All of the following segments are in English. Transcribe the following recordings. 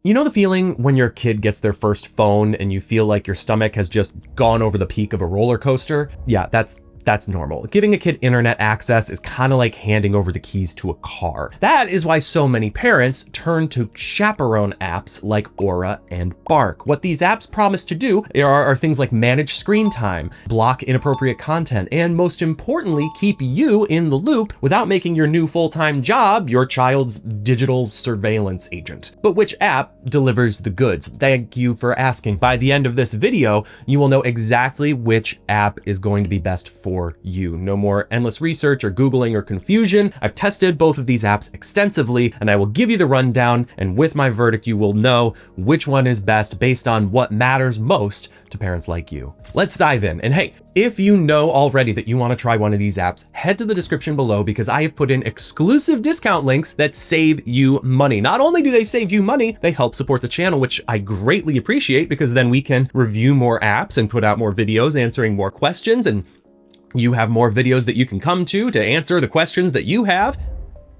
You know the feeling when your kid gets their first phone and you feel like your stomach has just gone over the peak of a roller coaster? Yeah, that's normal. Giving a kid internet access is kind of like handing over the keys to a car. That is why so many parents turn to chaperone apps like Aura and Bark. What these apps promise to do are things like manage screen time, block inappropriate content, and most importantly, keep you in the loop without making your new full-time job your child's digital surveillance agent. But which app delivers the goods? Thank you for asking. By the end of this video, you will know exactly which app is going to be best for you. No more endless research or Googling or confusion. I've tested both of these apps extensively, and I will give you the rundown, and with my verdict, you will know which one is best based on what matters most to parents like you. Let's dive in. And hey, if you know already that you want to try one of these apps, head to the description below because I have put in exclusive discount links that save you money. Not only do they save you money, they help support the channel, which I greatly appreciate because then we can review more apps and put out more videos answering more questions, and you have more videos that you can come to answer the questions that you have.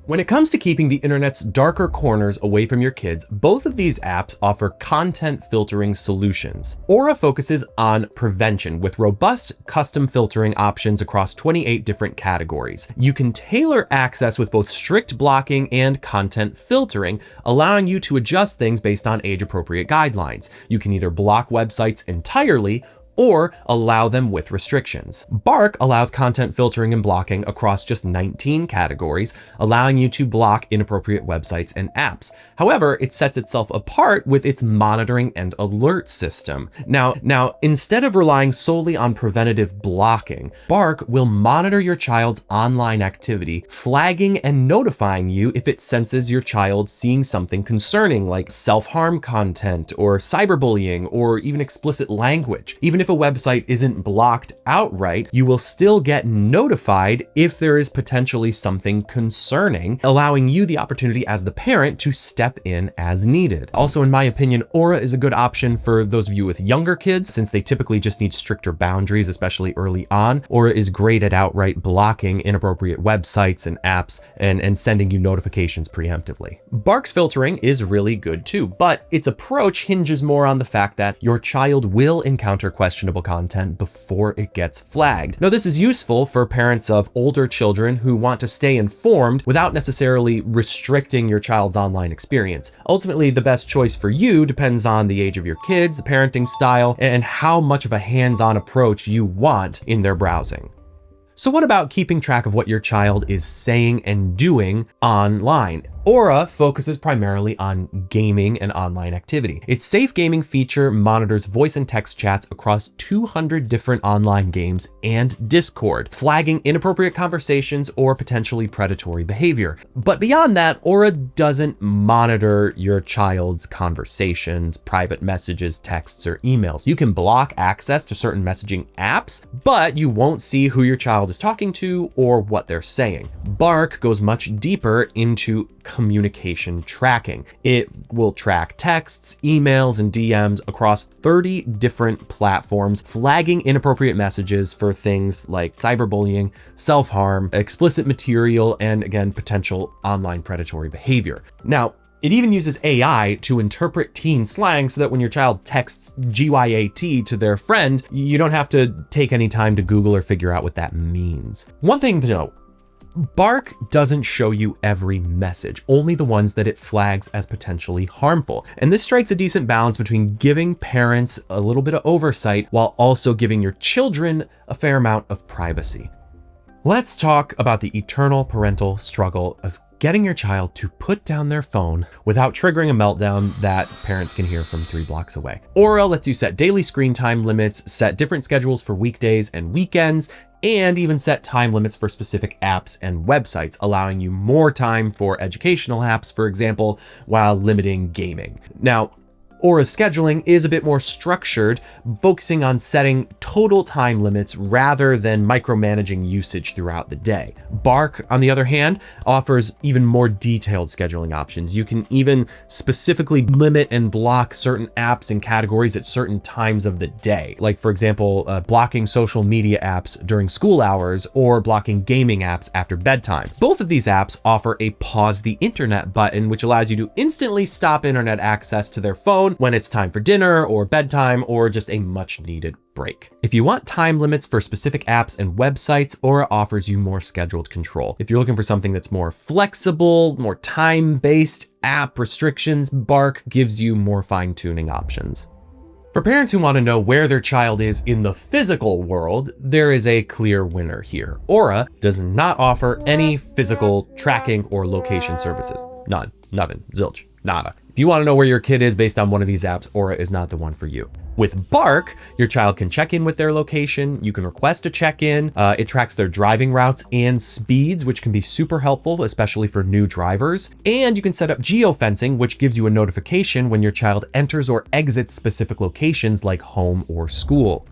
When it comes to keeping the internet's darker corners away from your kids, both of these apps offer content filtering solutions. Aura focuses on prevention with robust custom filtering options across 28 different categories. You can tailor access with both strict blocking and content filtering, allowing you to adjust things based on age-appropriate guidelines. You can either block websites entirely or allow them with restrictions. Bark allows content filtering and blocking across just 19 categories, allowing you to block inappropriate websites and apps. However, it sets itself apart with its monitoring and alert system. Now, instead of relying solely on preventative blocking, Bark will monitor your child's online activity, flagging and notifying you if it senses your child seeing something concerning like self-harm content or cyberbullying or even explicit language. Even if a website isn't blocked outright, you will still get notified if there is potentially something concerning, allowing you the opportunity as the parent to step in as needed. Also, in my opinion, Aura is a good option for those of you with younger kids since they typically just need stricter boundaries, especially early on. Aura is great at outright blocking inappropriate websites and apps and sending you notifications preemptively. Bark's filtering is really good too, but its approach hinges more on the fact that your child will encounter questionable content before it gets flagged. Now, this is useful for parents of older children who want to stay informed without necessarily restricting your child's online experience. Ultimately, the best choice for you depends on the age of your kids, the parenting style, and how much of a hands-on approach you want in their browsing. So what about keeping track of what your child is saying and doing online? Aura focuses primarily on gaming and online activity. Its safe gaming feature monitors voice and text chats across 200 different online games and Discord, flagging inappropriate conversations or potentially predatory behavior. But beyond that, Aura doesn't monitor your child's conversations, private messages, texts, or emails. You can block access to certain messaging apps, but you won't see who your child is talking to or what they're saying. Bark goes much deeper into communication tracking. It will track texts, emails, and DMs across 30 different platforms, flagging inappropriate messages for things like cyberbullying, self-harm, explicit material, and again, potential online predatory behavior. Now, it even uses AI to interpret teen slang so that when your child texts GYAT to their friend, you don't have to take any time to Google or figure out what that means. One thing to note, Bark doesn't show you every message, only the ones that it flags as potentially harmful. And this strikes a decent balance between giving parents a little bit of oversight while also giving your children a fair amount of privacy. Let's talk about the eternal parental struggle of getting your child to put down their phone without triggering a meltdown that parents can hear from 3 blocks away. Aura lets you set daily screen time limits, set different schedules for weekdays and weekends, and even set time limits for specific apps and websites, allowing you more time for educational apps, for example, while limiting gaming. Now, Aura's scheduling is a bit more structured, focusing on setting total time limits rather than micromanaging usage throughout the day. Bark, on the other hand, offers even more detailed scheduling options. You can even specifically limit and block certain apps and categories at certain times of the day. Like, for example, blocking social media apps during school hours or blocking gaming apps after bedtime. Both of these apps offer a pause the internet button, which allows you to instantly stop internet access to their phone when it's time for dinner or bedtime or just a much needed break. If you want time limits for specific apps and websites, Aura offers you more scheduled control. If you're looking for something that's more flexible, more time-based app restrictions, Bark gives you more fine-tuning options. For parents who want to know where their child is in the physical world, there is a clear winner here. Aura does not offer any physical tracking or location services. None, nothing, zilch, nada. If you want to know where your kid is based on one of these apps, Aura is not the one for you. With Bark, your child can check in with their location. You can request a check-in. It tracks their driving routes and speeds, which can be super helpful, especially for new drivers. And you can set up geofencing, which gives you a notification when your child enters or exits specific locations like home or school.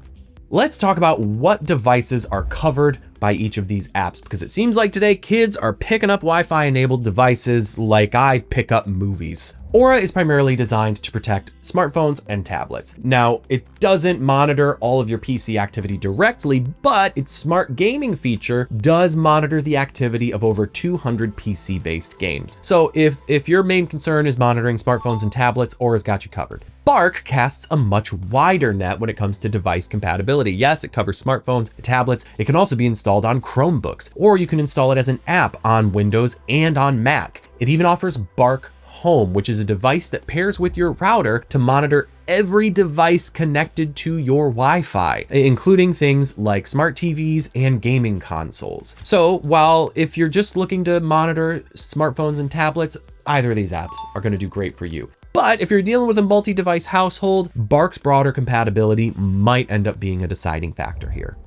Let's talk about what devices are covered by each of these apps, because it seems like today kids are picking up Wi-Fi enabled devices like I pick up movies. Aura is primarily designed to protect smartphones and tablets. Now, it doesn't monitor all of your PC activity directly, but its smart gaming feature does monitor the activity of over 200 PC-based games. So if your main concern is monitoring smartphones and tablets, Aura's got you covered. Bark casts a much wider net when it comes to device compatibility. Yes, it covers smartphones, tablets. It can also be installed on Chromebooks, or you can install it as an app on Windows and on Mac. It even offers Bark Home, which is a device that pairs with your router to monitor every device connected to your Wi-Fi, including things like smart TVs and gaming consoles. So while if you're just looking to monitor smartphones and tablets, either of these apps are going to do great for you. But if you're dealing with a multi-device household, Bark's broader compatibility might end up being a deciding factor here.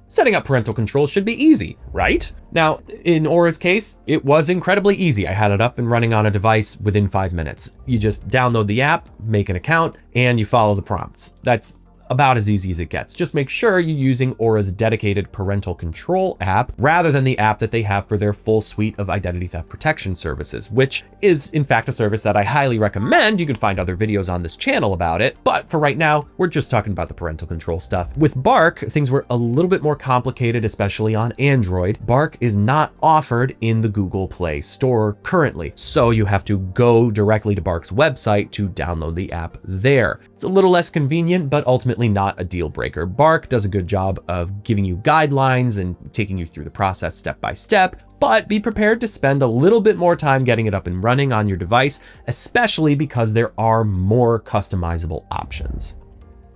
Setting up parental controls should be easy, right? Now, in Aura's case, it was incredibly easy. I had it up and running on a device within 5 minutes. You just download the app, make an account, and you follow the prompts. That's about as easy as it gets. Just make sure you're using Aura's dedicated parental control app rather than the app that they have for their full suite of identity theft protection services, which is in fact a service that I highly recommend. You can find other videos on this channel about it, but for right now, we're just talking about the parental control stuff. With Bark, things were a little bit more complicated, especially on Android. Bark is not offered in the Google Play Store currently, so you have to go directly to Bark's website to download the app there. It's a little less convenient, but ultimately not a deal breaker. Bark does a good job of giving you guidelines and taking you through the process step by step, but be prepared to spend a little bit more time getting it up and running on your device, especially because there are more customizable options.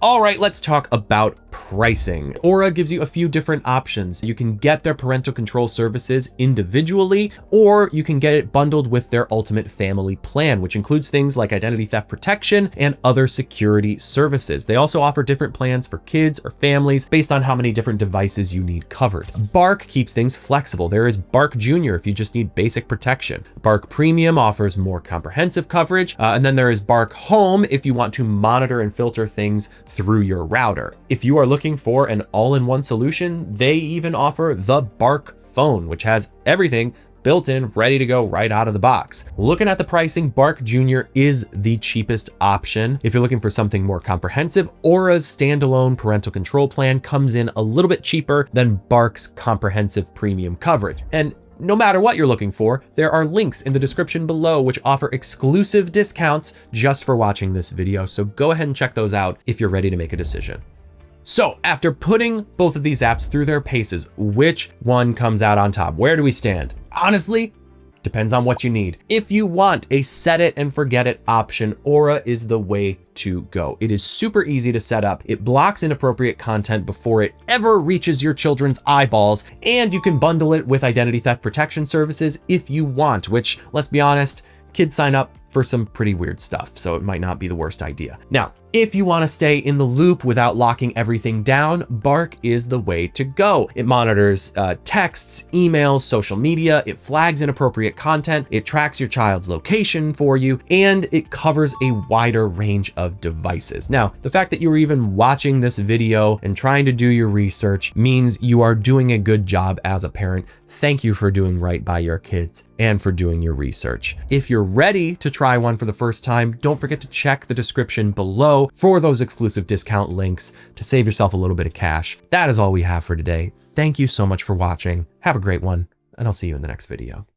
All right, let's talk about pricing. Aura gives you a few different options. You can get their parental control services individually, or you can get it bundled with their ultimate family plan, which includes things like identity theft protection and other security services. They also offer different plans for kids or families based on how many different devices you need covered. Bark keeps things flexible. There is Bark Junior if you just need basic protection. Bark Premium offers more comprehensive coverage, and then there is Bark Home if you want to monitor and filter things through your router. If you are looking for an all-in-one solution, they even offer the Bark Phone, which has everything built in, ready to go right out of the box. Looking at the pricing, Bark Junior is the cheapest option. If you're looking for something more comprehensive, Aura's standalone parental control plan comes in a little bit cheaper than Bark's comprehensive premium coverage. And no matter what you're looking for, there are links in the description below which offer exclusive discounts just for watching this video. So go ahead and check those out if you're ready to make a decision. So after putting both of these apps through their paces, which one comes out on top? Where do we stand? Honestly, depends on what you need. If you want a set it and forget it option, Aura is the way to go. It is super easy to set up. It blocks inappropriate content before it ever reaches your children's eyeballs, and you can bundle it with identity theft protection services if you want, which, let's be honest, kids sign up for some pretty weird stuff, so it might not be the worst idea. Now, if you want to stay in the loop without locking everything down, Bark is the way to go. It monitors texts, emails, social media, it flags inappropriate content, it tracks your child's location for you, and it covers a wider range of devices. Now, the fact that you're even watching this video and trying to do your research means you are doing a good job as a parent. Thank you for doing right by your kids and for doing your research. If you're ready to try one for the first time, don't forget to check the description below for those exclusive discount links to save yourself a little bit of cash. That is all we have for today. Thank you so much for watching. Have a great one, and I'll see you in the next video.